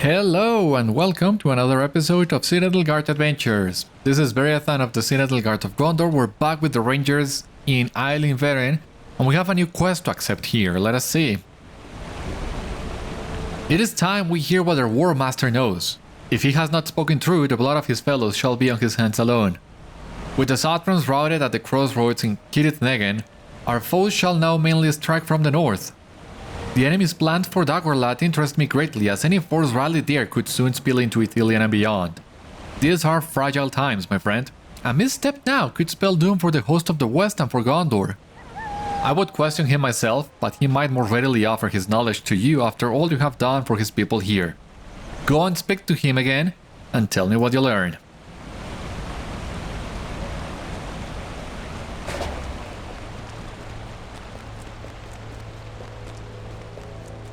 Hello and welcome to another episode of Citadel Guard Adventures. This is Beriathan of the Citadel Guard of Gondor. We're back with the Rangers in Ithilien, and we have a new quest to accept here. Let us see. It is time we hear what our War Master knows. If he has not spoken true, the blood of his fellows shall be on his hands alone. With the Southrons routed at the crossroads in Kirit Nagan, our foes shall now mainly strike from the north. The enemy's plans for Dagorlat interest me greatly, as any force rallied there could soon spill into Ithilien and beyond. These are fragile times, my friend. A misstep now could spell doom for the host of the West and for Gondor. I would question him myself, but he might more readily offer his knowledge to you after all you have done for his people here. Go and speak to him again, and tell me what you learn.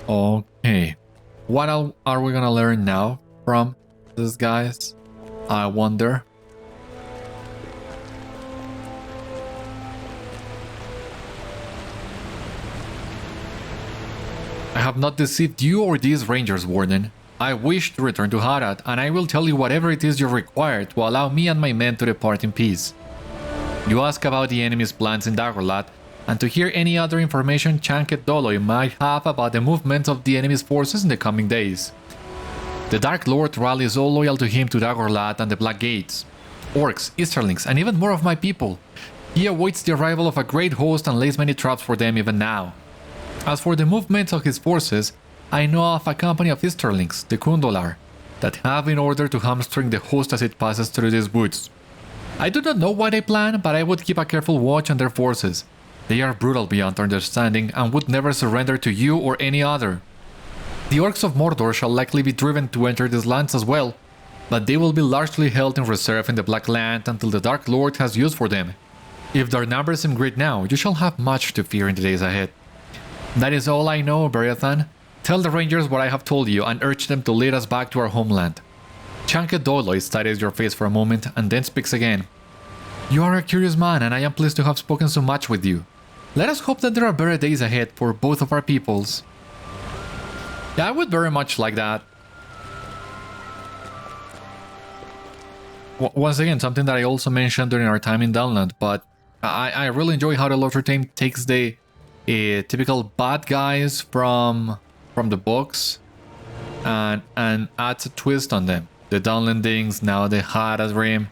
Okay, what are we gonna learn now from these guys? I wonder. I have not deceived you or these Rangers, Warden. I wish to return to Harad, and I will tell you whatever it is you require to allow me and my men to depart in peace. You ask about the enemy's plans in Dagorlat, and to hear any other information Changed Doloi might have about the movements of the enemy's forces in the coming days. The Dark Lord rallies all loyal to him to Dagorlat and the Black Gates. Orcs, Easterlings, and even more of my people. He awaits the arrival of a great host and lays many traps for them even now. As for the movements of his forces, I know of a company of Easterlings, the Kundolar, that have in order to hamstring the host as it passes through these woods. I do not know what they plan, but I would keep a careful watch on their forces. They are brutal beyond understanding and would never surrender to you or any other. The Orcs of Mordor shall likely be driven to enter these lands as well, but they will be largely held in reserve in the Black Land until the Dark Lord has use for them. If their numbers seem great now, you shall have much to fear in the days ahead. That is all I know, Beriathan. Tell the Rangers what I have told you and urge them to lead us back to our homeland. Changed Doloi studies your face for a moment and then speaks again. You are a curious man, and I am pleased to have spoken so much with you. Let us hope that there are better days ahead for both of our peoples. Yeah, I would very much like that. Once again, something that I also mentioned during our time in Downland, but I really enjoy how the LOTRO team takes the typical bad guys from the books and adds a twist on them. The Downlandings, now the Haradrim.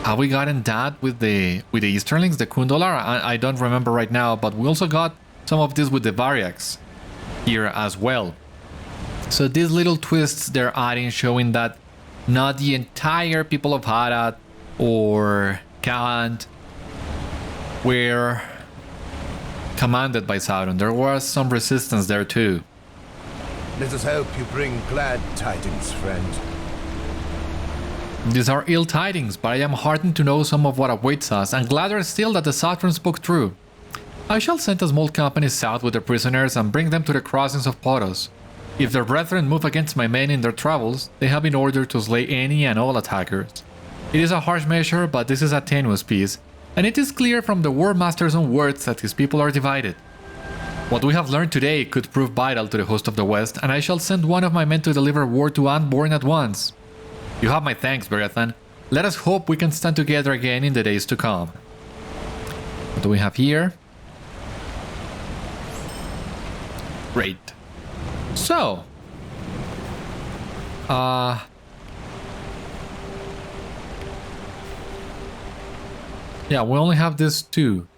Have we gotten that with the Easterlings, the Kundolar? I don't remember right now, but we also got some of this with the Variax here as well. So these little twists they're adding, showing that not the entire people of Harad or Khand were commanded by Sauron. There was some resistance there too. Let us hope you bring glad tidings, friend. These are ill tidings, but I am heartened to know some of what awaits us, and gladder still that the Southrons spoke true. I shall send a small company south with the prisoners and bring them to the crossings of Poros. If their brethren move against my men in their travels, they have been ordered to slay any and all attackers. It is a harsh measure, but this is a tenuous peace, and it is clear from the War Master's own words that his people are divided. What we have learned today could prove vital to the host of the West, and I shall send one of my men to deliver word to Aragorn at once. You have my thanks, Beriathan. Let us hope we can stand together again in the days to come. What do we have here? Great. So, yeah, we only have these two.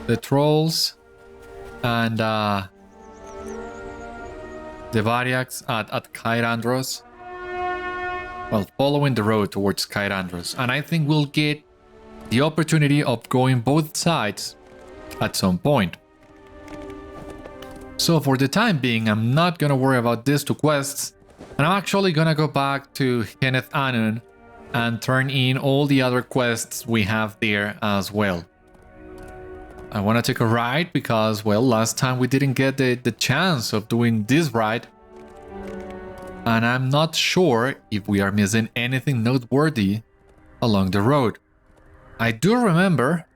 The trolls and the Variax at Cair-Andros. Well, following the road towards Cair-Andros. And I think we'll get the opportunity of going both sides at some point. So for the time being, I'm not gonna worry about these two quests. And I'm actually gonna go back to Henneth Annûn and turn in all the other quests we have there as well. I want to take a ride because, well, last time we didn't get the chance of doing this ride. And I'm not sure if we are missing anything noteworthy along the road. I do remember,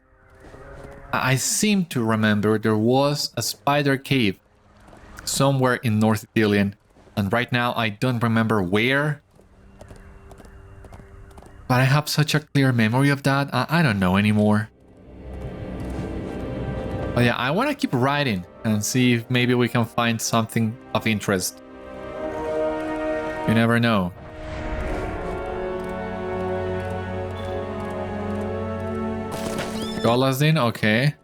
I seem to remember there was a spider cave somewhere in North Ithilien. And right now I don't remember where. But I have such a clear memory of that, I don't know anymore. But yeah, I want to keep writing and see if maybe we can find something of interest. You never know. Golazin, okay.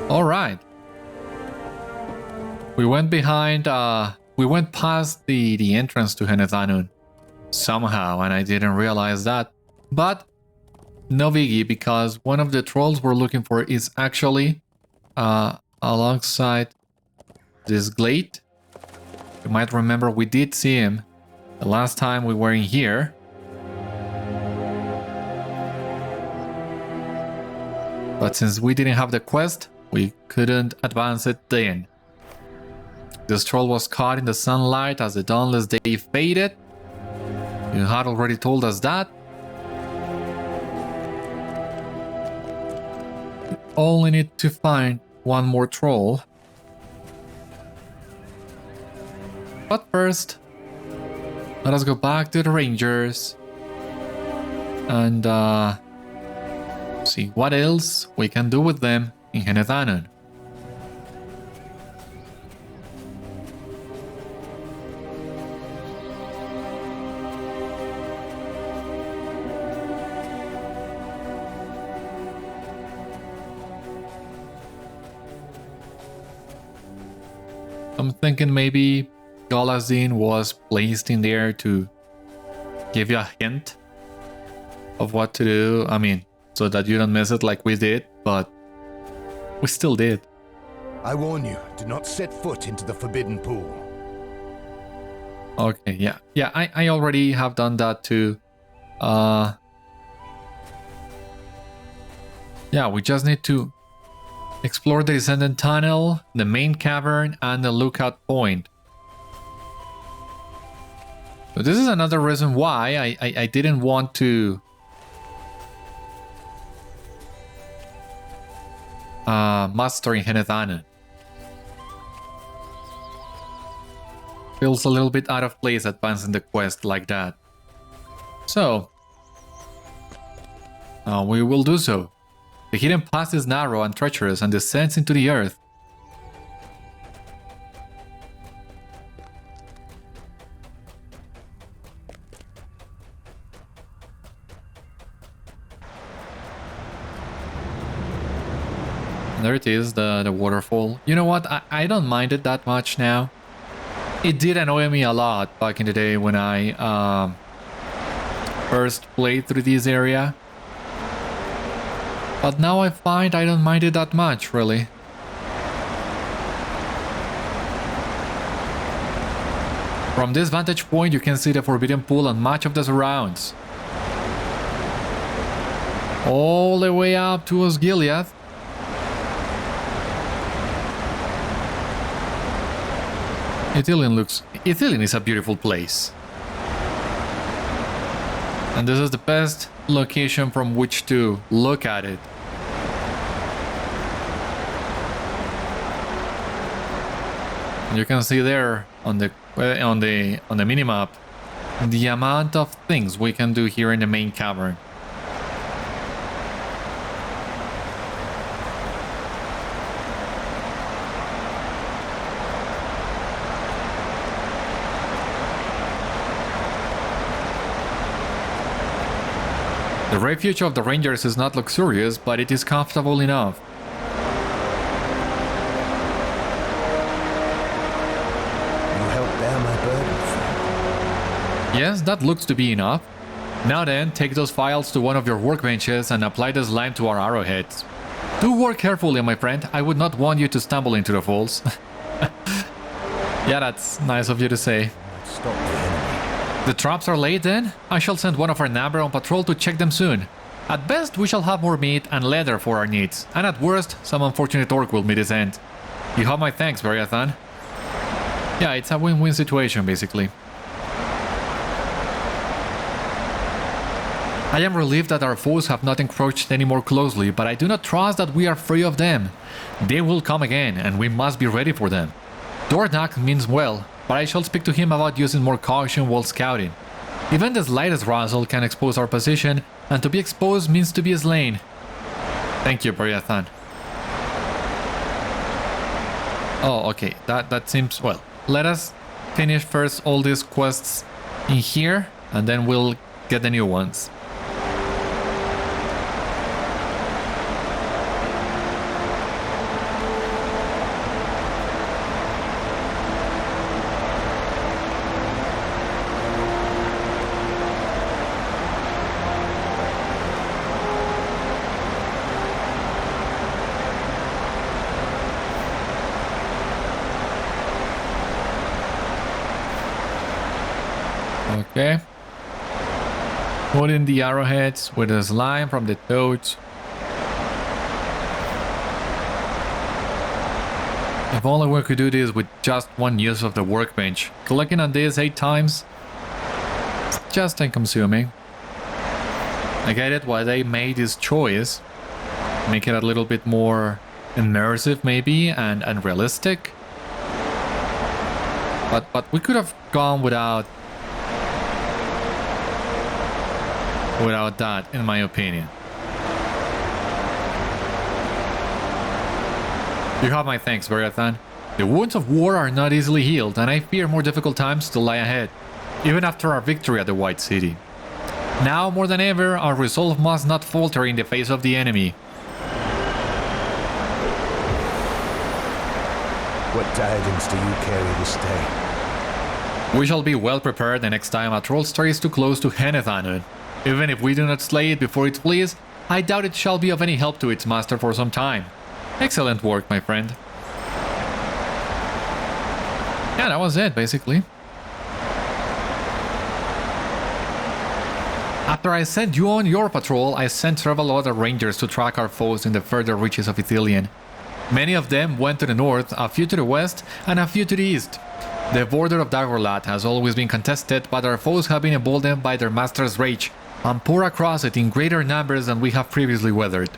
All right. We went behind, we went past the entrance to Henneth Annûn somehow, and I didn't realize that. But no biggie, because one of the trolls we're looking for is actually alongside this glade. You might remember we did see him the last time we were in here. But since we didn't have the quest, we couldn't advance it then. This troll was caught in the sunlight as the dawnless day faded. You had already told us that. We only need to find one more troll. But first, let us go back to the Rangers and see what else we can do with them in Henneth Annûn. I'm thinking maybe Golazin was placed in there to give you a hint of what to do. I mean, so that you don't miss it like we did, but we still did. I warn you, do not set foot into the forbidden pool. Okay, yeah. Yeah, I already have done that too. Yeah, we just need to explore the descendant tunnel, the main cavern, and the lookout point. So this is another reason why I didn't want to master in Henneth Annûn. Feels a little bit out of place advancing the quest like that. So, we will do so. The hidden path is narrow and treacherous and descends into the earth. There it is, the waterfall. You know what? I don't mind it that much now. It did annoy me a lot back in the day when I first played through this area. But now I find I don't mind it that much, really. From this vantage point, you can see the Forbidden Pool and much of the surrounds. All the way up to Osgiliath. Ithilien is a beautiful place. And this is the best location from which to look at it. You can see there on the minimap the amount of things we can do here in the main cavern. The refuge of the Rangers is not luxurious, but it is comfortable enough. You help bear my burden, friend. Yes, that looks to be enough. Now then, take those files to one of your workbenches and apply the slime to our arrowheads. Do work carefully, my friend. I would not want you to stumble into the falls. Yeah, that's nice of you to say. Stop the enemy. The traps are laid then? I shall send one of our number on patrol to check them soon. At best, we shall have more meat and leather for our needs, and at worst, some unfortunate orc will meet his end. You have my thanks, Beriathan. Yeah, it's a win-win situation, basically. I am relieved that our foes have not encroached any more closely, but I do not trust that we are free of them. They will come again, and we must be ready for them. Dornak means well, but I shall speak to him about using more caution while scouting. Even the slightest rustle can expose our position, and to be exposed means to be slain. Thank you, Beriathan. Oh, okay, that seems... well, let us finish first all these quests in here, and then we'll get the new ones. Okay. Put in the arrowheads with the slime from the toads. If only we could do this with just one use of the workbench. Clicking on this 8 times, it's just time consuming. I get it why they made this choice. Make it a little bit more immersive maybe and realistic. But we could have gone without that, in my opinion. You have my thanks, Beriathan. The wounds of war are not easily healed, and I fear more difficult times still lie ahead, even after our victory at the White City. Now, more than ever, our resolve must not falter in the face of the enemy. What tidings do you carry this day? We shall be well prepared the next time a troll strays too close to Henneth Annûn. Even if we do not slay it before it flees, I doubt it shall be of any help to its master for some time. Excellent work, my friend. Yeah, that was it, basically. After I sent you on your patrol, I sent several other rangers to track our foes in the further reaches of Ithilien. Many of them went to the north, a few to the west, and a few to the east. The border of Dagorlat has always been contested, but our foes have been emboldened by their master's rage and pour across it in greater numbers than we have previously weathered.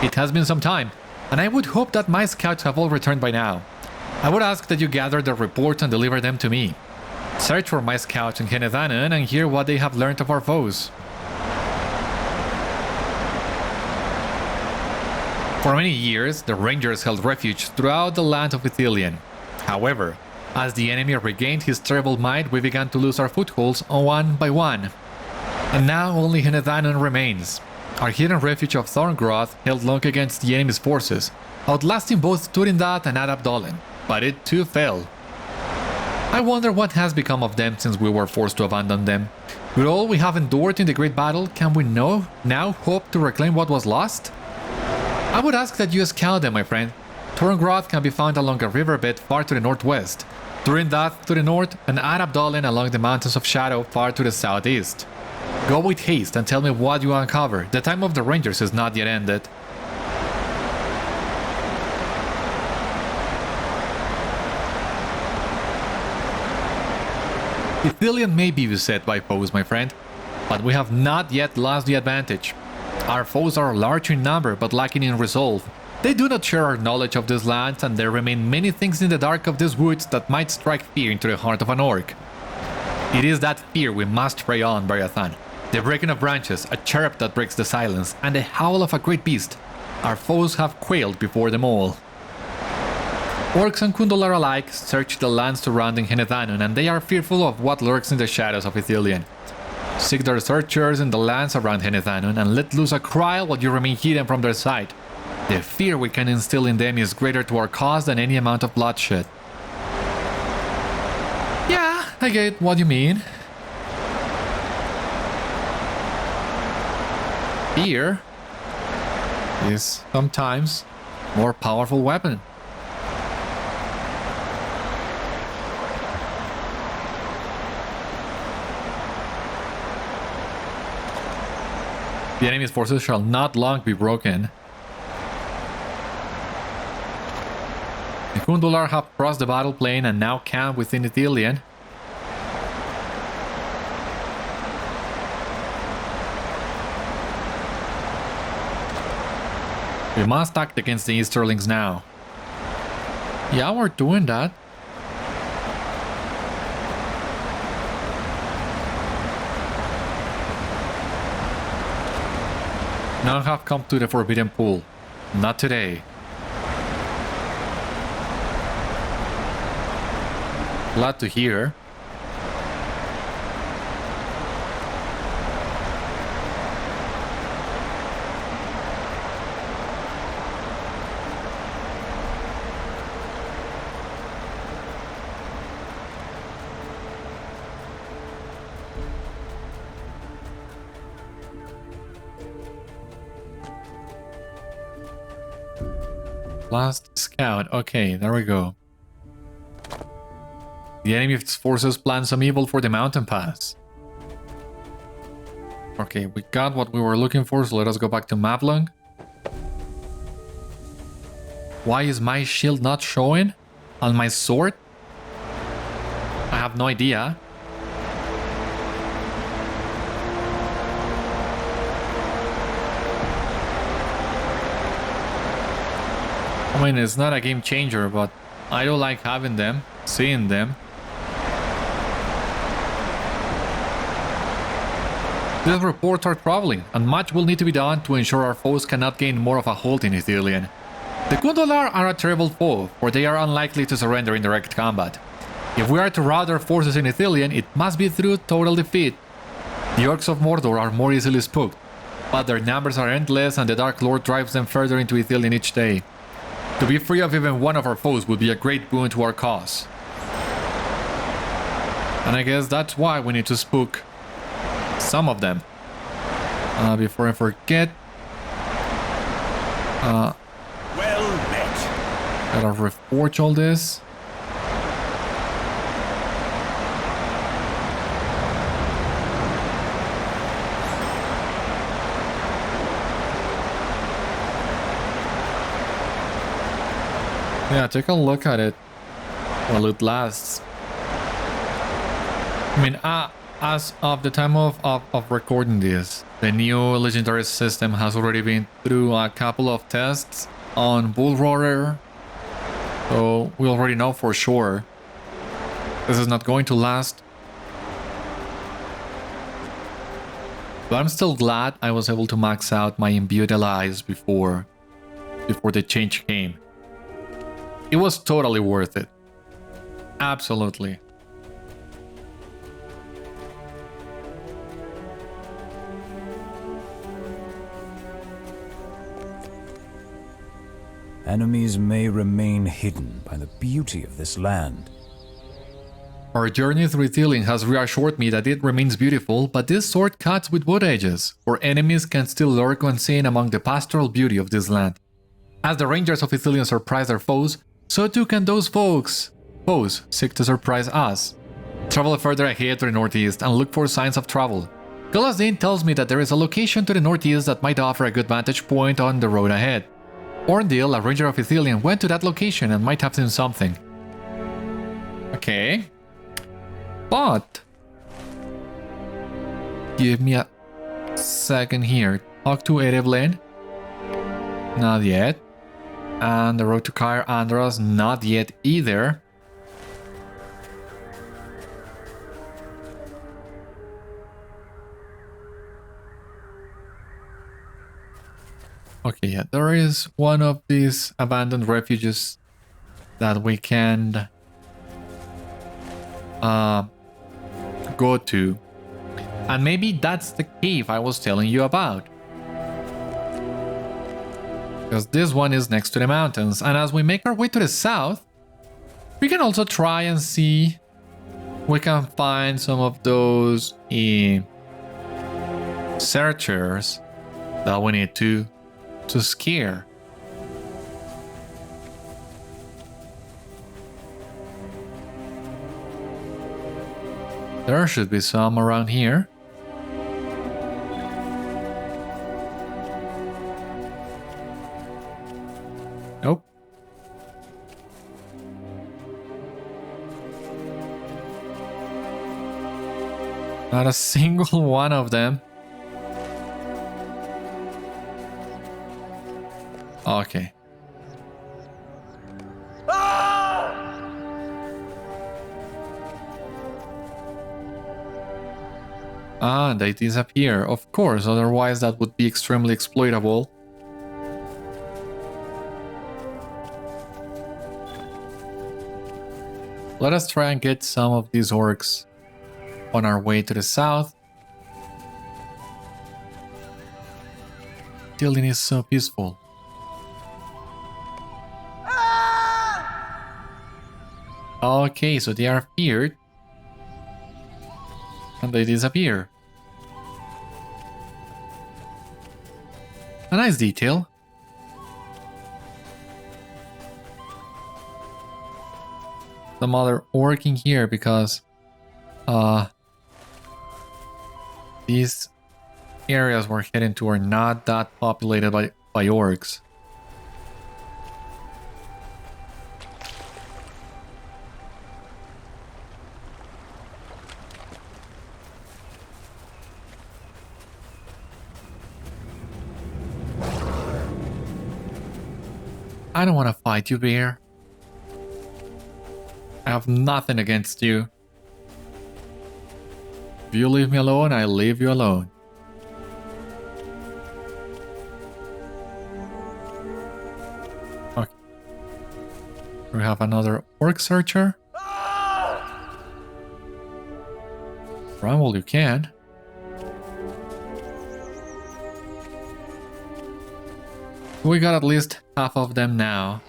It has been some time, and I would hope that my scouts have all returned by now. I would ask that you gather their reports and deliver them to me. Search for my scouts in Henneth Annûn and hear what they have learned of our foes. For many years, the Rangers held refuge throughout the land of Ithilien. However, as the enemy regained his terrible might, we began to lose our footholds one by one. And now only Henneth Annûn remains. Our hidden refuge of Thorngroth held long against the enemy's forces, outlasting both Thurindath and Aragorn, but it too fell. I wonder what has become of them since we were forced to abandon them. With all we have endured in the great battle, can we now hope to reclaim what was lost? I would ask that you scout them, my friend. Thorngroth can be found along a riverbed far to the northwest, Thurindath to the north, and Aragorn along the Mountains of Shadow far to the southeast. Go with haste and tell me what you uncover. The time of the Rangers is not yet ended. Ithilien may be beset by foes, my friend, but we have not yet lost the advantage. Our foes are large in number but lacking in resolve. They do not share our knowledge of this land, and there remain many things in the dark of these woods that might strike fear into the heart of an orc. It is that fear we must prey on, Beriathan. The breaking of branches, a chirp that breaks the silence, and the howl of a great beast. Our foes have quailed before them all. Orcs and Gondor alike search the lands surrounding Henneth Annûn, and they are fearful of what lurks in the shadows of Ithilien. Seek their searchers in the lands around Henneth Annûn and let loose a cry while you remain hidden from their sight. The fear we can instill in them is greater to our cause than any amount of bloodshed. Yeah, I get what you mean. Fear is sometimes a more powerful weapon. The enemy's forces shall not long be broken. The Gondor have crossed the battle plain and now camp within Ithilien. We must act against the Easterlings now. Yeah, we're doing that. None have come to the Forbidden Pool. Not today. Glad to hear. Last scout. Okay, there we go. The enemy's forces plan some evil for the mountain pass. Okay, we got what we were looking for, so let us go back to Mablung. Why is my shield not showing on my sword? I have no idea. I mean, it's not a game changer, but I do like having them, seeing them. These reports are traveling, and much will need to be done to ensure our foes cannot gain more of a hold in Ithilien. The Gondor are a terrible foe, for they are unlikely to surrender in direct combat. If we are to rout their forces in Ithilien, it must be through total defeat. The Orcs of Mordor are more easily spooked, but their numbers are endless and the Dark Lord drives them further into Ithilien each day. To be free of even one of our foes would be a great boon to our cause. And I guess that's why we need to spook some of them. Before I forget... well met. Gotta reforge all this. Yeah, take a look at it while it lasts. I mean, as of the time of recording this, the new legendary system has already been through a couple of tests on Bull Roarer. So we already know for sure this is not going to last. But I'm still glad I was able to max out my imbued allies before the change came. It was totally worth it. Absolutely. Enemies may remain hidden by the beauty of this land. Our journey through Ithilien has reassured me that it remains beautiful, but this sword cuts with both edges, for enemies can still lurk unseen among the pastoral beauty of this land. As the Rangers of Ithilien surprise their foes, so too can those foes seek to surprise us. Travel further ahead to the northeast and look for signs of trouble. Galasdin tells me that there is a location to the northeast that might offer a good vantage point on the road ahead. Orndil, a ranger of Ithilien, went to that location and might have seen something. Okay. But... give me a second here. Talk to Ereblen. Not yet. And the road to Caer Andros, not yet either. Okay, yeah, there is one of these abandoned refuges that we can go to. And maybe that's the cave I was telling you about. Because this one is next to the mountains, and as we make our way to the south, we can also try and see if we can find some of those searchers that we need to scare. There should be some around here. Nope. Not a single one of them. Okay. Ah, they disappear. Of course, otherwise that would be extremely exploitable. Let us try and get some of these orcs on our way to the south. Ithilien is so peaceful. Okay, so they are feared. And they disappear. A nice detail. Some other orc in here because these areas we're heading to are not that populated by orcs. I don't want to fight you, bear. I have nothing against you. If you leave me alone, I leave you alone. Okay. We have another orc searcher. Rumble, you can. We got at least half of them now.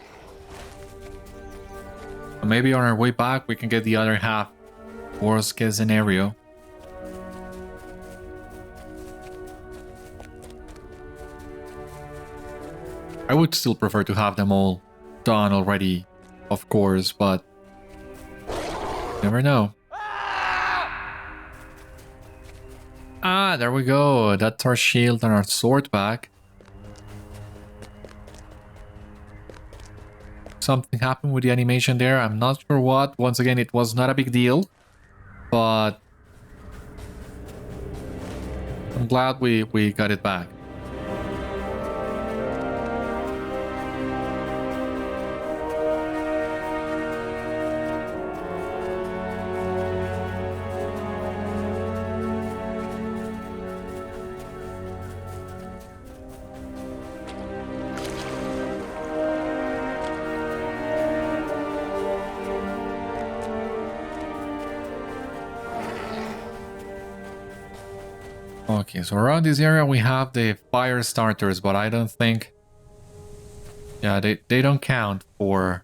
Maybe on our way back we can get the other half. Worst case scenario. I would still prefer to have them all done already, of course, but never know. Ah, there we go. That's our shield and our sword back. Something happened with the animation there. I'm not sure what. Once again, it was not a big deal, but I'm glad we got it back. Okay, so around this area we have the fire starters, but I don't think... Yeah, they don't count for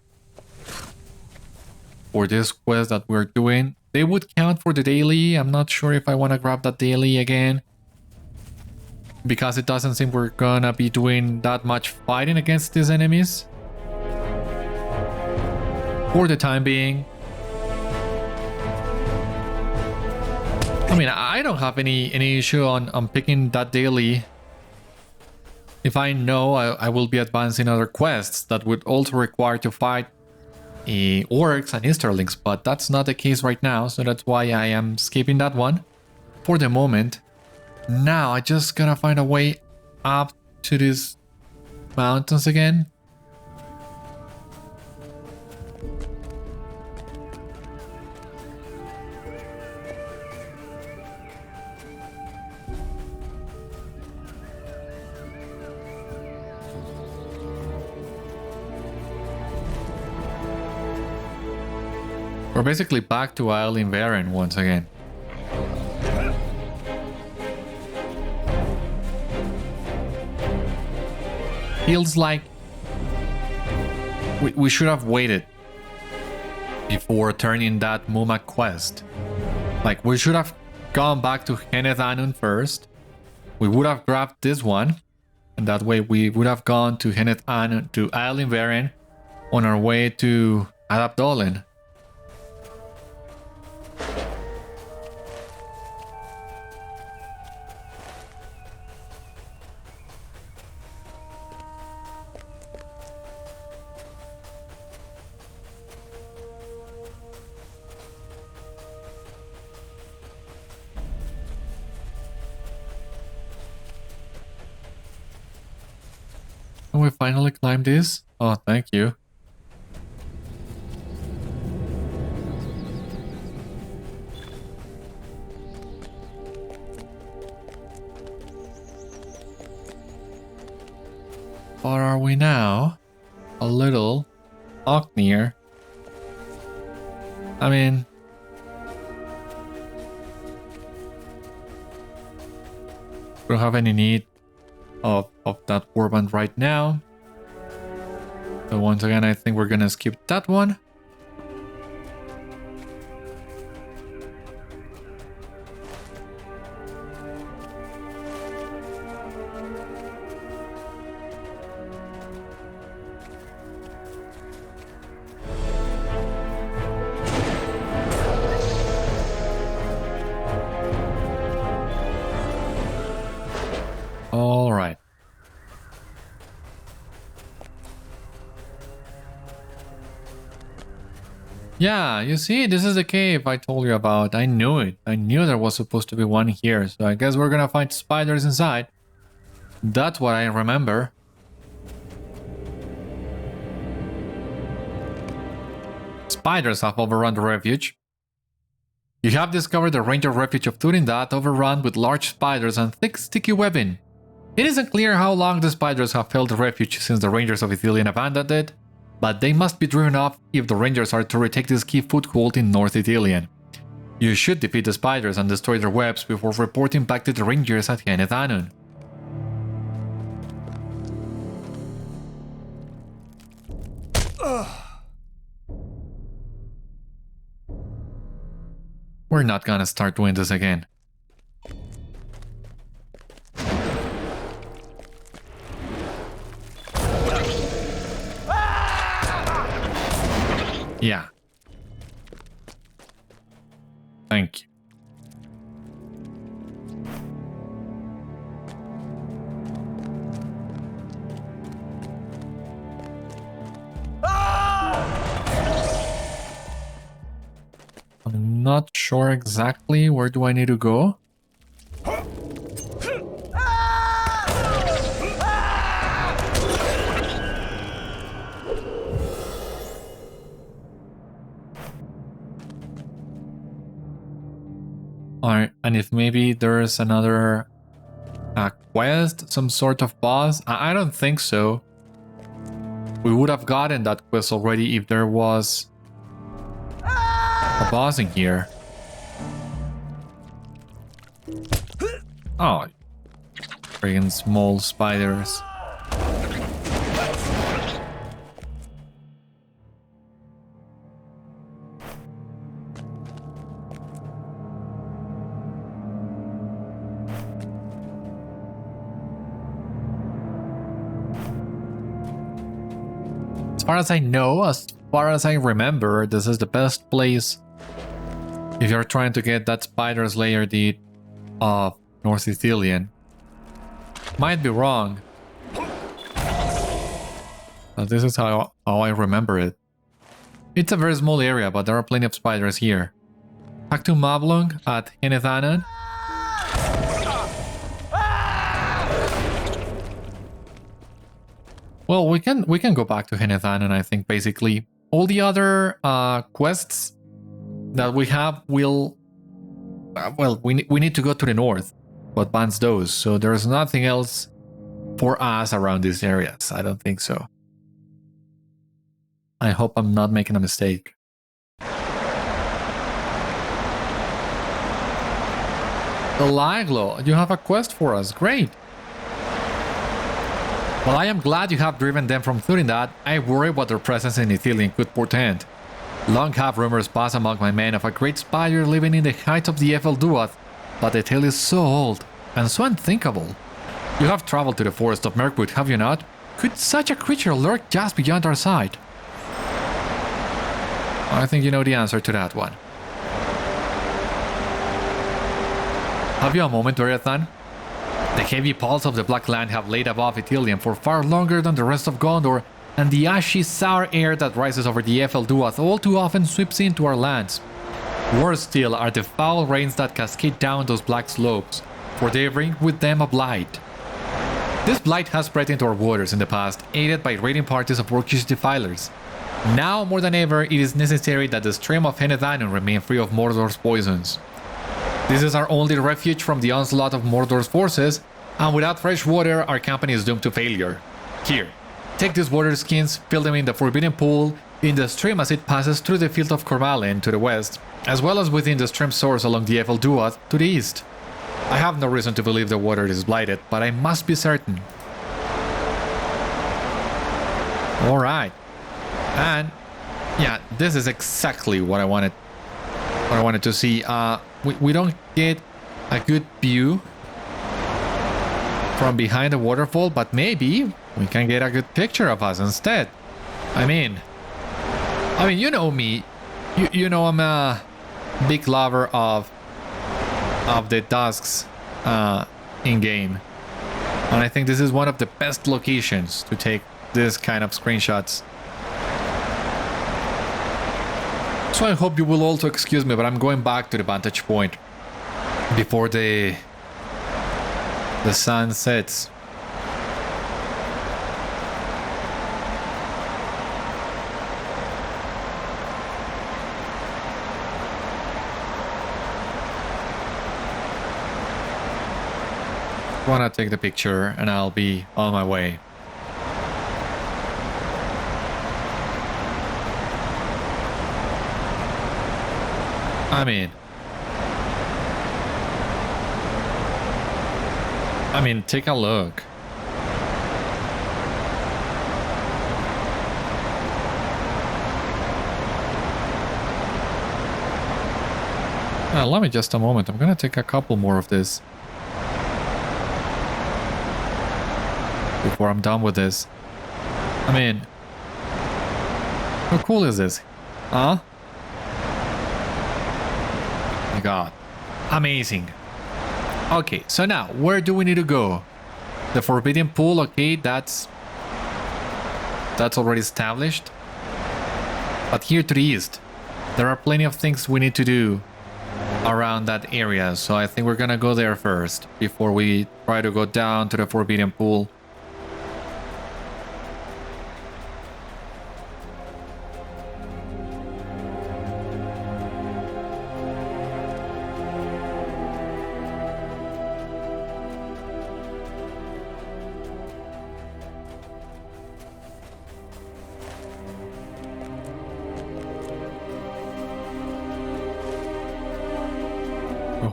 this quest that we're doing. They would count for the daily. I'm not sure if I want to grab that daily again, because it doesn't seem we're gonna be doing that much fighting against these enemies for the time being. I mean, I don't have any issue on picking that daily if I know I will be advancing other quests that would also require to fight orcs and easterlings, but that's not the case right now, so that's why I am skipping that one for the moment. Now I just gotta find a way up to these mountains again. We're basically back to Ithilien Varen once again. Feels like we should have waited before turning that Muma quest. Like, we should have gone back to Henneth Annûn first. We would have grabbed this one, and that way we would have gone to Henneth Annûn, to Ithilien Varen, on our way to Adapdolen. Can we finally climb this? Oh, thank you. Where are we now? A little Ocknir. I mean, we don't have any need of that warband right now. So once again, I think we're gonna skip that one. All right. Yeah, you see, this is the cave I told you about. I knew it. I knew there was supposed to be one here, so I guess we're gonna find spiders inside. That's what I remember. Spiders have overrun the refuge. You have discovered the Ranger refuge of Thurindath overrun with large spiders and thick sticky webbing. It isn't clear how long the spiders have held the refuge since the Rangers of Ithilien abandoned it, but they must be driven off if the Rangers are to retake this key foothold in North Ithilien. You should defeat the spiders and destroy their webs before reporting back to the Rangers at Henneth Annûn. We're not gonna start doing this again. Yeah. Thank you. I'm not sure exactly where do I need to go. Alright, and if maybe there's another quest, some sort of boss? I don't think so. We would have gotten that quest already if there was a boss in here. Oh, friggin' small spiders. As far as I know, as far as I remember, this is the best place if you're trying to get that spider's lair deed of North Ithilien. Might be wrong, but this is how I remember it. It's a very small area, but there are plenty of spiders here. Back to Mablung at Henneth Annûn. Well, we can go back to Henneth Annûn, I think, basically. All the other quests that we have will... well, we need to go to the north to advance those, so there's nothing else for us around these areas. I don't think so. I hope I'm not making a mistake. The Laglo, you have a quest for us. Great! While I am glad you have driven them from Thurindath, I worry what their presence in Ithilien could portend. Long have rumors passed among my men of a great spider living in the heights of the Duath, but the tale is so old and so unthinkable. You have traveled to the forest of Mirkwood, have you not? Could such a creature lurk just beyond our sight? I think you know the answer to that one. Have you a moment, Beriathan? The heavy paws of the Black Land have laid above Ithilien for far longer than the rest of Gondor, and the ashy, sour air that rises over the Duath all too often sweeps into our lands. Worse still are the foul rains that cascade down those black slopes, for they bring with them a blight. This blight has spread into our waters in the past, aided by raiding parties of Orcish defilers. Now, more than ever, it is necessary that the stream of Henneth Annûn remain free of Mordor's poisons. This is our only refuge from the onslaught of Mordor's forces, and without fresh water, our company is doomed to failure. Here, take these water skins, fill them in the Forbidden Pool, in the stream as it passes through the field of Corvallen to the west, as well as within the stream source along the Eifel Duat to the east. I have no reason to believe the water is blighted, but I must be certain. Alright. And yeah, this is exactly what I wanted to see. We don't get a good view from behind the waterfall, but maybe we can get a good picture of us instead. I mean, you know me. You know I'm a big lover of the dusks in game, and I think this is one of the best locations to take this kind of screenshots. So I hope you will also excuse me, but I'm going back to the vantage point before the sun sets. I wanna take the picture and I'll be on my way. I mean, take a look. Allow me just a moment. I'm gonna take a couple more of this before I'm done with this. I mean, how cool is this? Huh? My god. Amazing. Okay, so now, where do we need to go? The Forbidden Pool, okay, that's already established. But here to the east, there are plenty of things we need to do around that area, so I think we're gonna go there first, before we try to go down to the Forbidden Pool.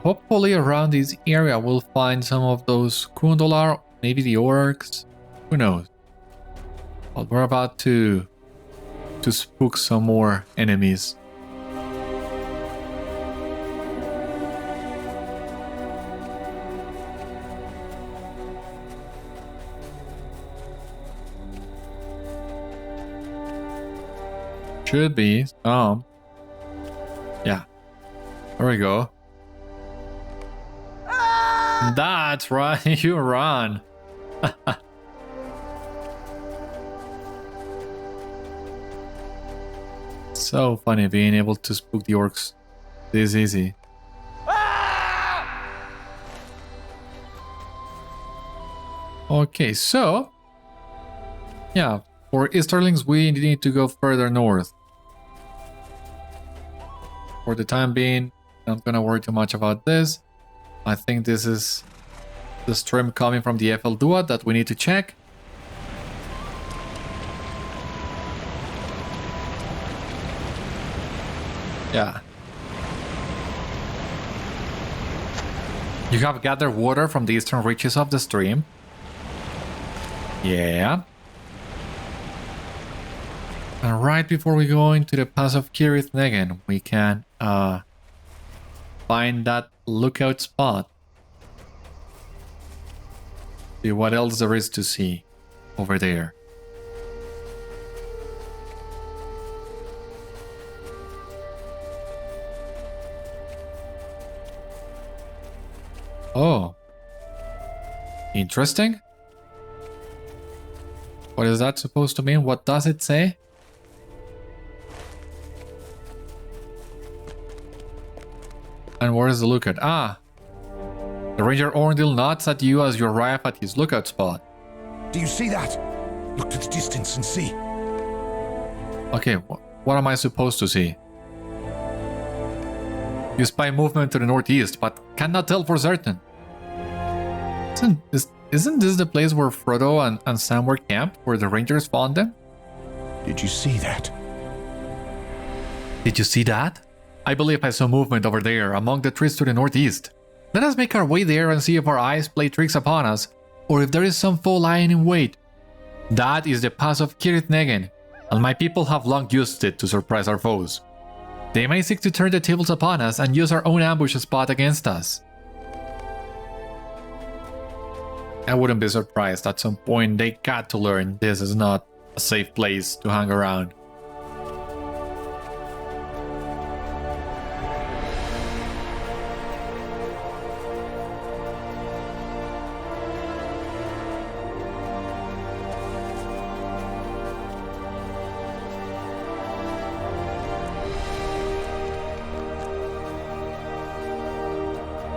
Hopefully around this area we'll find some of those Kundolar, maybe the Orcs, who knows. But we're about to spook some more enemies. Should be some. Yeah, there we go. That's right, you run. So funny being able to spook the orcs this easy. Okay, so yeah, for Easterlings we need to go further north. For the time being, I'm not gonna worry too much about this. I think this is the stream coming from the Eifel Duat that we need to check. Yeah. You have gathered water from the eastern reaches of the stream. Yeah. And right before we go into the pass of Kirith Negen, we can find that lookout spot. See what else there is to see over there. Oh. Interesting. What is that supposed to mean? What does it say? And where is the lookout? Ah! The Ranger Orndil nods at you as you arrive at his lookout spot. Do you see that? Look to the distance and see. Okay, what am I supposed to see? You spy movement to the northeast, but cannot tell for certain. Isn't this the place where Frodo and Sam were camped, where the Rangers found them? Did you see that? Did you see that? I believe I saw movement over there, among the trees to the northeast. Let us make our way there and see if our eyes play tricks upon us, or if there is some foe lying in wait. That is the pass of Kirit Nagan, and my people have long used it to surprise our foes. They may seek to turn the tables upon us and use our own ambush spot against us. I wouldn't be surprised at some point they got to learn this is not a safe place to hang around.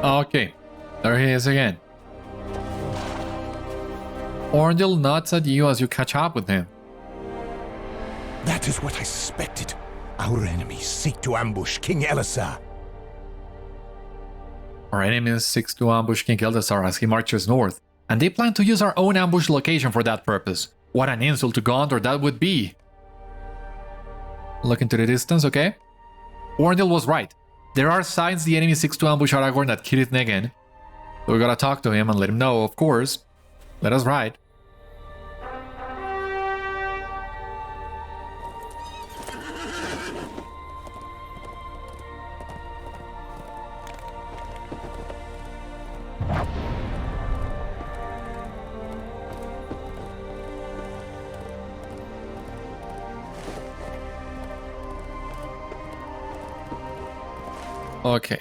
Okay, there he is again. Orndil nods at you as you catch up with him. That is what I suspected. Our enemies seek to ambush King Elessar. Our enemies seek to ambush King Elessar as he marches north, and they plan to use our own ambush location for that purpose. What an insult to Gondor that would be! Look into the distance, okay? Orndil was right. There are signs the enemy seeks to ambush Aragorn at Kirit Nagan. So we gotta talk to him and let him know, of course. Let us ride. Okay.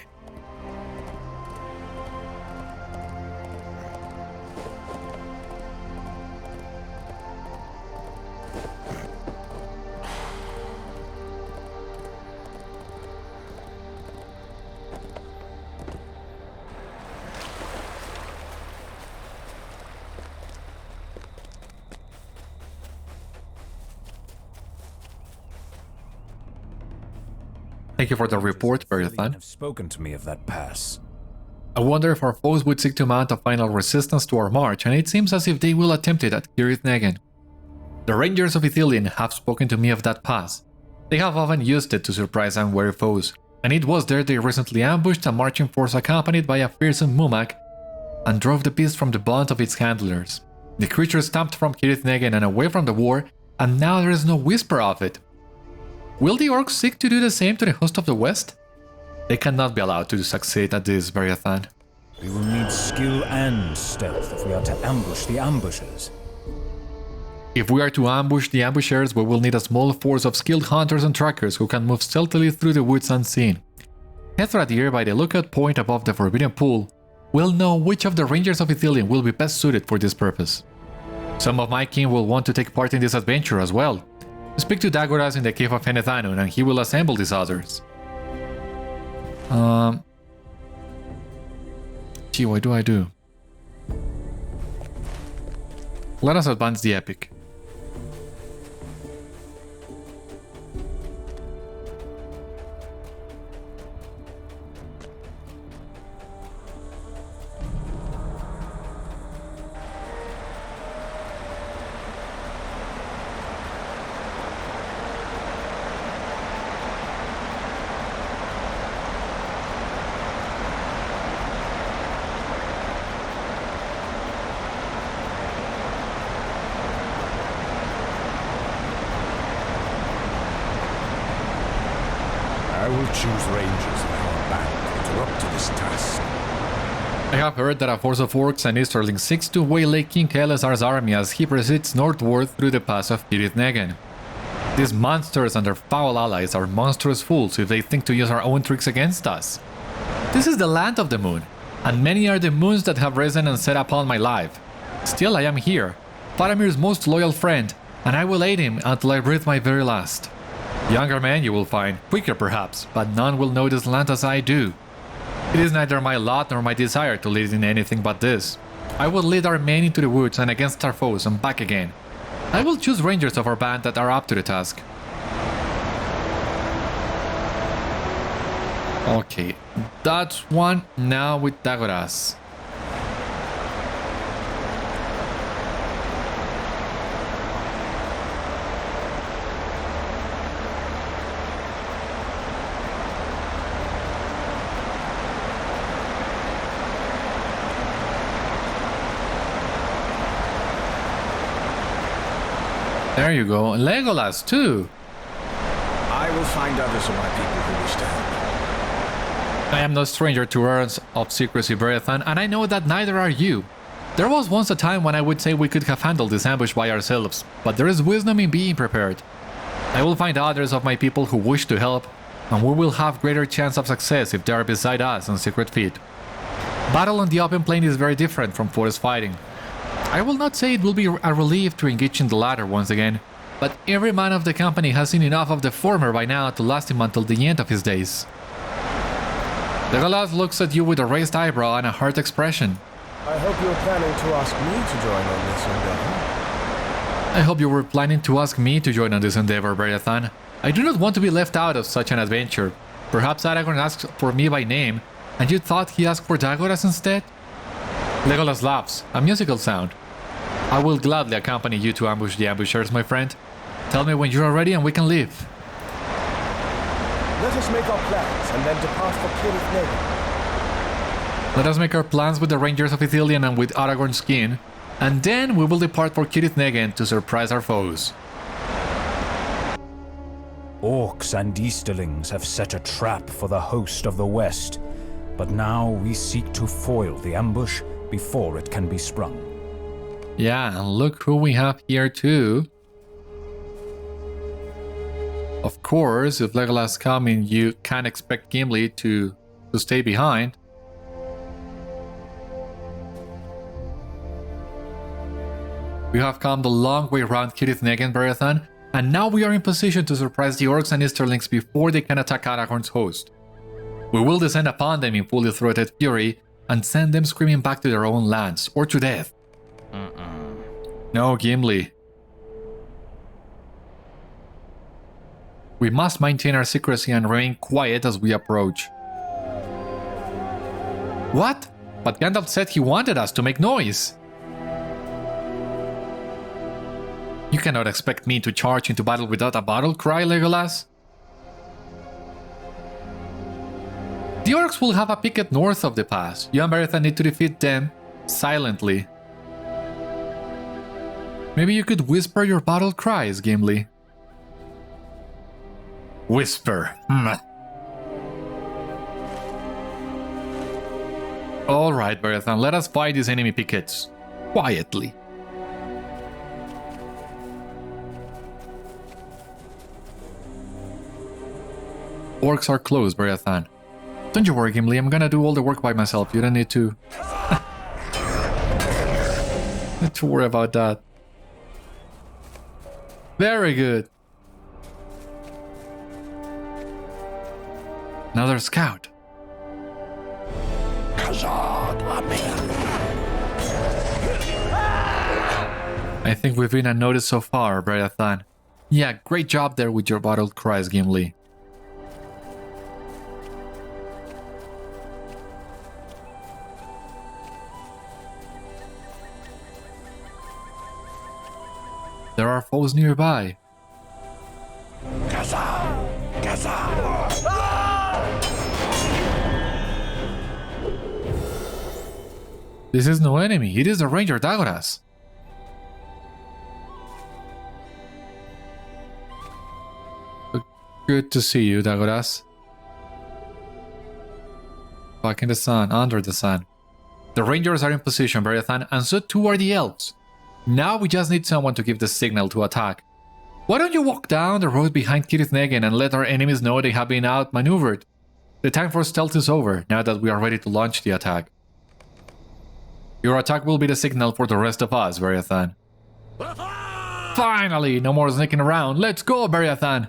Thank you for the report, Beriathan. Have spoken to me of that pass. I wonder if our foes would seek to mount a final resistance to our march, and it seems as if they will attempt it at Cirith Negen. The Rangers of Ithilien have spoken to me of that pass. They have often used it to surprise unwary foes, and it was there they recently ambushed a marching force accompanied by a fearsome Mumak and drove the beast from the bond of its handlers. The creature stamped from Cirith Negen and away from the war, and now there is no whisper of it. Will the Orcs seek to do the same to the host of the West? They cannot be allowed to succeed at this, Beriathan. We will need skill and stealth if we are to ambush the ambushers. If we are to ambush the ambushers, we will need a small force of skilled hunters and trackers who can move stealthily through the woods unseen. Hethradir, by the lookout point above the Forbidden Pool, will know which of the Rangers of Ithilien will be best suited for this purpose. Some of my kin will want to take part in this adventure as well. Speak to Dagoras in the cave of Henneth Annûn and he will assemble these others. Gee, what do I do? Let us advance the epic. I will choose Rangers of our band to up to this task. I have heard that a force of Orcs and Easterlings seeks to waylay King Elessar's army as he proceeds northward through the pass of Cirith Negen. These monsters and their foul allies are monstrous fools if they think to use our own tricks against us. This is the land of the moon, and many are the moons that have risen and set upon my life. Still I am here, Faramir's most loyal friend, and I will aid him until I breathe my very last. Younger men you will find, quicker perhaps, but none will know this land as I do. It is neither my lot nor my desire to lead in anything but this. I will lead our men into the woods and against our foes and back again. I will choose rangers of our band that are up to the task. Okay, that's one. Now with Dagoras. There you go. Legolas too. I will find others of my people who wish to help. I am no stranger to urns of secrecy, Beriathan, and I know that neither are you. There was once a time when I would say we could have handled this ambush by ourselves, but there is wisdom in being prepared. I will find others of my people who wish to help, and we will have greater chance of success if they are beside us on secret feet. Battle on the open plain is very different from forest fighting. I will not say it will be a relief to engage in the latter once again, but every man of the company has seen enough of the former by now to last him until the end of his days. Legolas looks at you with a raised eyebrow and a hurt expression. I hope you were planning to ask me to join on this endeavor. I hope you were planning to ask me to join on this endeavor, Beriathan. I do not want to be left out of such an adventure. Perhaps Aragorn asked for me by name, and you thought he asked for Dagoras instead? Legolas laughs, a musical sound. I will gladly accompany you to ambush the ambushers, my friend. Tell me when you are ready and we can leave. Let us make our plans and then depart for Cirith Negen. Let us make our plans with the Rangers of Ithilien and with Aragorn's kin, and then we will depart for Kirit Nagan to surprise our foes. Orcs and Easterlings have set a trap for the host of the West, but now we seek to foil the ambush before it can be sprung. Yeah, and look who we have here too. Of course, if Legolas coming, you can't expect Gimli to stay behind. We have come the long way around Cirith Negen, Beriathan, and now we are in position to surprise the Orcs and Easterlings before they can attack Aragorn's host. We will descend upon them in fully throated fury and send them screaming back to their own lands, or to death. No, Gimli. We must maintain our secrecy and remain quiet as we approach. What? But Gandalf said he wanted us to make noise. You cannot expect me to charge into battle without a battle cry, Legolas. The Orcs will have a picket north of the pass. You and Beriathan need to defeat them silently. Maybe you could whisper your battle cries, Gimli. Whisper. Alright, Beriathan, let us fight these enemy pickets. Quietly. Orcs are close, Beriathan. Don't you worry, Gimli, I'm gonna do all the work by myself. You don't need to... Not to worry about that. Very good. Another scout. I think we've been unnoticed so far, Beriathan. Yeah, great job there with your battled cries, Gimli. There are foes nearby. This is no enemy, it is the Ranger Dagoras. Good to see you, Dagoras. Back in the sun, under the sun. The Rangers are in position, Beriathan, and so too are the Elves. Now we just need someone to give the signal to attack. Why don't you walk down the road behind Cirith Negen and let our enemies know they have been outmaneuvered? The time for stealth is over, now that we are ready to launch the attack. Your attack will be the signal for the rest of us, Beriathan. Finally! No more sneaking around, let's go, Beriathan!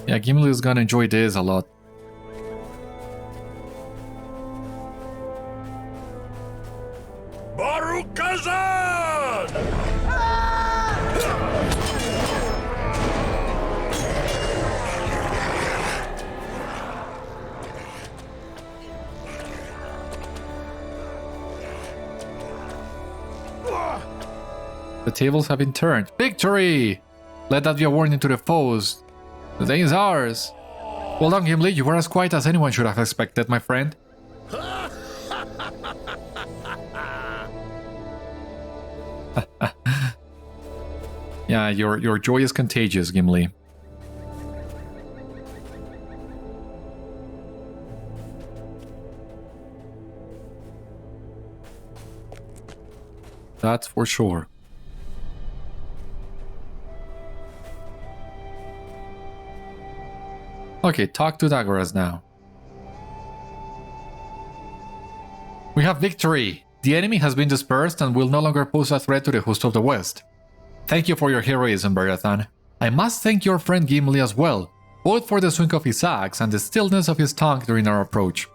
Yeah, Gimli is gonna enjoy this a lot. Barukazan! The tables have been turned. Victory! Let that be a warning to the foes. The day is ours. Well done, Gimli. You were as quiet as anyone should have expected, my friend. Yeah, your joy is contagious, Gimli. That's for sure. Okay, talk to Dagoras now. We have victory! The enemy has been dispersed and will no longer pose a threat to the host of the West. Thank you for your heroism, Beriathan. I must thank your friend Gimli as well, both for the swing of his axe and the stillness of his tongue during our approach.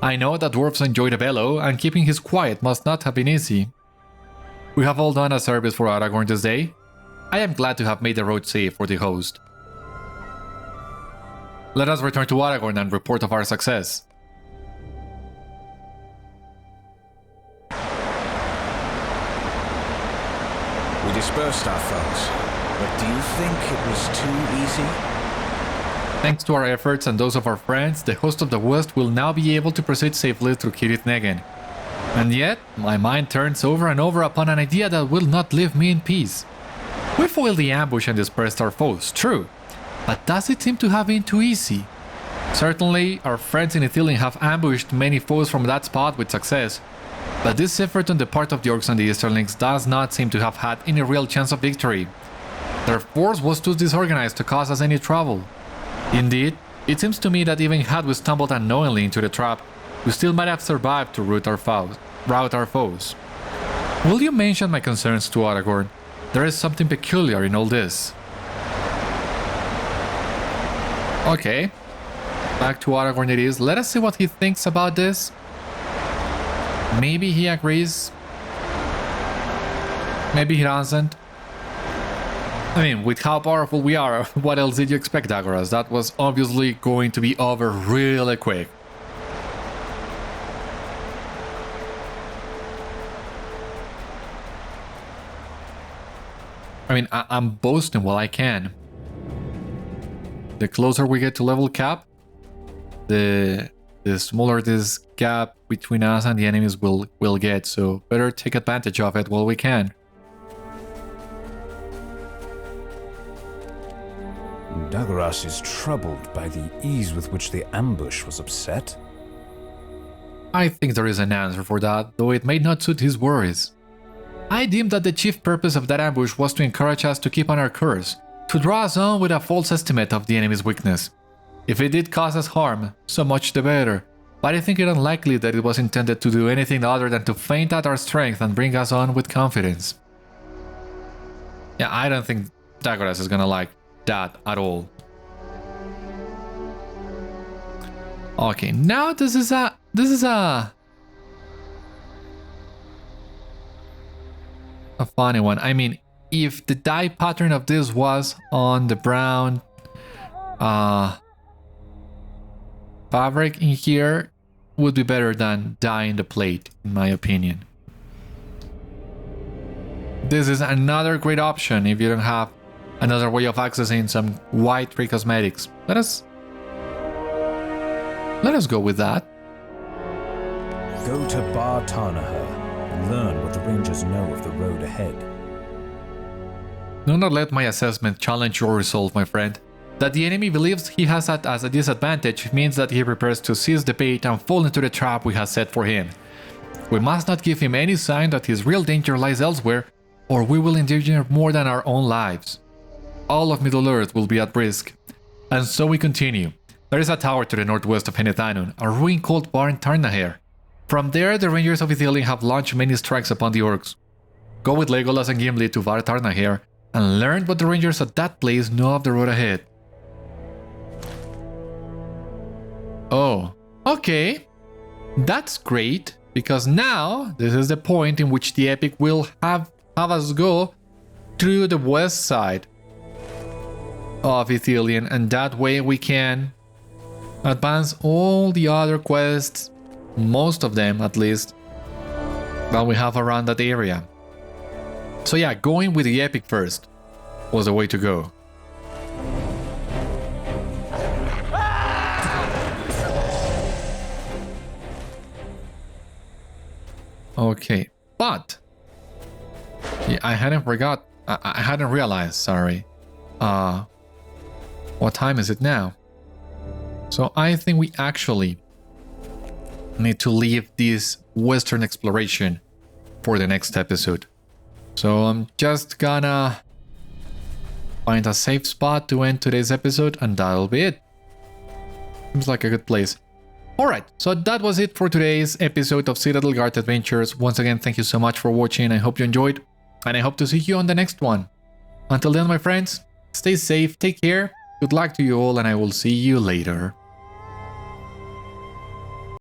I know that dwarves enjoy the bellow, and keeping his quiet must not have been easy. We have all done a service for Aragorn this day. I am glad to have made the road safe for the host. Let us return to Aragorn and report of our success. We dispersed our foes, but do you think it was too easy? Thanks to our efforts and those of our friends, the host of the West will now be able to proceed safely through Kirit Nagan. And yet, my mind turns over and over upon an idea that will not leave me in peace. We foiled the ambush and dispersed our foes, true. But does it seem to have been too easy? Certainly, our friends in Ithilien have ambushed many foes from that spot with success, but this effort on the part of the Orcs and the Easterlings does not seem to have had any real chance of victory. Their force was too disorganized to cause us any trouble. Indeed, it seems to me that even had we stumbled unknowingly into the trap, we still might have survived to rout our foes. Will you mention my concerns to Aragorn? There is something peculiar in all this. Okay, back to Aragorn it is. Let us see what he thinks about this. Maybe he agrees. Maybe he doesn't. I mean, with how powerful we are, what else did you expect, Dagoras? That was obviously going to be over really quick. I mean, I'm boasting while I can. The closer we get to level cap, the smaller this gap between us and the enemies will get, so better take advantage of it while we can. Dagoras is troubled by the ease with which the ambush was upset. I think there is an answer for that, though it may not suit his worries. I deemed that the chief purpose of that ambush was to encourage us to keep on our course, to draw us on with a false estimate of the enemy's weakness. If it did cause us harm, so much the better, but I think it unlikely that it was intended to do anything other than to feint at our strength and bring us on with confidence. Yeah, I don't think Dagoras is gonna like that at all. Okay, now this is a funny one. I mean, if the dye pattern of this was on the brown fabric in here, would be better than dyeing the plate, in my opinion. This is another great option if you don't have another way of accessing some white tree cosmetics. Let us go with that. Go to Bâr Tarnaher and learn what the Rangers know of the road ahead. Do not let my assessment challenge your resolve, my friend. That the enemy believes he has that as a disadvantage means that he prepares to seize the bait and fall into the trap we have set for him. We must not give him any sign that his real danger lies elsewhere, or we will endanger more than our own lives. All of Middle-earth will be at risk. And so we continue. There is a tower to the northwest of Henneth Annûn, a ruin called Bâr Tarnaher. From there, the Rangers of Ithilien have launched many strikes upon the Orcs. Go with Legolas and Gimli to Bâr Tarnaher and learn what the Rangers at that place know of the road ahead. Oh, okay. That's great, because now this is the point in which the epic will have us go through the west side of Ithilien, and that way we can advance all the other quests, most of them at least, that we have around that area. So yeah, going with the epic first was the way to go. Okay, but yeah, I hadn't realized, sorry. What time is it now? So I think we actually need to leave this western exploration for the next episode. So I'm just gonna find a safe spot to end today's episode, and that'll be it. Seems like a good place. Alright, so that was it for today's episode of Citadel Guard Adventures. Once again, thank you so much for watching. I hope you enjoyed, and I hope to see you on the next one. Until then, my friends, stay safe, take care, good luck to you all, and I will see you later.